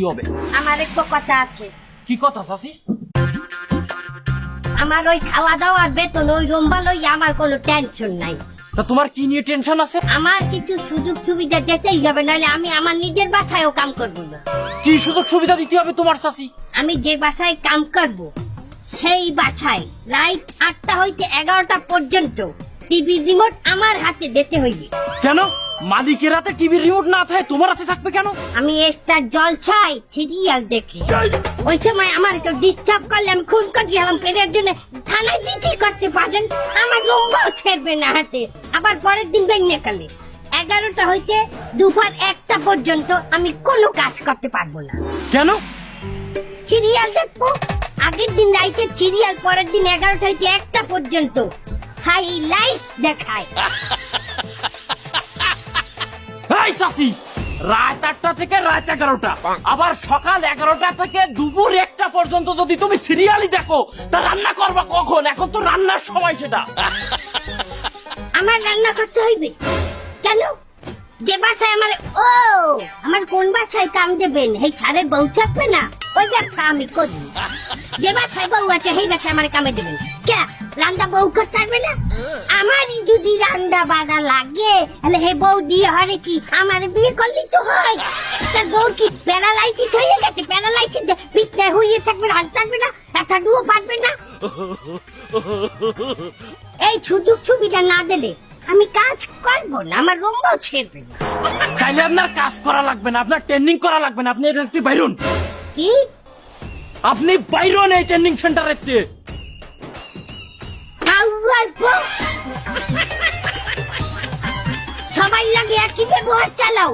দিতে হবে। আমার একটু কথা আছে। কি কথা চাচি? আমার ওই খাওয়া দাওয়ার বেতন ওই রুম্বা লই আমার কোনো টেনশন নাই। তা তোমার কি নিয়ে টেনশন আছে? আমার কিছু সুযোগ সুবিধা দিতেই হবে, নাহলে আমি আমার নিজের বাসায়ও কাম করবো না। কি সুযোগ সুবিধা দিতে হবে তোমার চাচি? আমি যে বাসায় কাম করব সেই বাসায় রাত 8টা হইতে 11টা পর্যন্ত টিভি রিমোট আমার হাতে দিতে হইবে। কেন? মালিকের হাতে টিভির রিমোট না থাকে তোমার হাতে থাকবে কেন? আমি স্টার জলছাই সিরিয়াল দেখি, ওই সময় আমার কেউ ডিস্টার্ব করলে আমি খুন করে গেলাম পেটের জন্য থানায় চিঠি করতে পারেন, আমার রুম্বাও ছেড়বে না হাতে। আবার পরের দিন বেরিয়ে কালে 11টা হইতে দুপুর 1টা পর্যন্ত আমি কোনো কাজ করতে পারবো না। কেন? সিরিয়াল দেখবো। আগের দিন রাইতে সিরিয়াল, পরের দিন 11টা হইতে 1টা পর্যন্ত হাইলাইট দেখায়। এই চাচি, রাত 8টা থেকে রাত 11টা, আবার সকাল 11টা থেকে দুপুর 1টা পর্যন্ত যদি তুমি সিরিয়ালই দেখো, তা রান্না করবা কখন? এখন তো রান্নার সময় সেটা। আমার রান্না করতে হইবে কেন? যে বাসায় আমার কোন বাসায় কাম দেবেন? এই ছাড়ের বউ থাকবে না, ওই ব্যবসা আমি করি। যে বাসায় বউ আছে সেই বাসায় আমার কামে দেবেন কে? রান্না বউ করতে পারবে না? আমারই যদি রান্না বাড়া লাগে তাহলে হে বউ দিয়ে হরে কি আমার বিয়ে করলেই তো হয়। তার বউ কি প্যারালাইসিস হয়ে গেছে? প্যারালাইসিস বিছনায় হয়ে থাকবে, হাঁটতে পারবে না, একটা ডুও পারবে না। এই সুযোগ সুবিধা না দিলে আমি কাজ করবো না, আমার রুমও ছেড়বে না। তাইলে আপনার কাজ করা লাগবে না, আপনার ট্রেনিং করা লাগবে না, আপনি একটু বাইরুন। কি? আপনি বাইরুন এই ট্রেনিং সেন্টারে। সবাই লাগে একই ব্যবহার চালাও।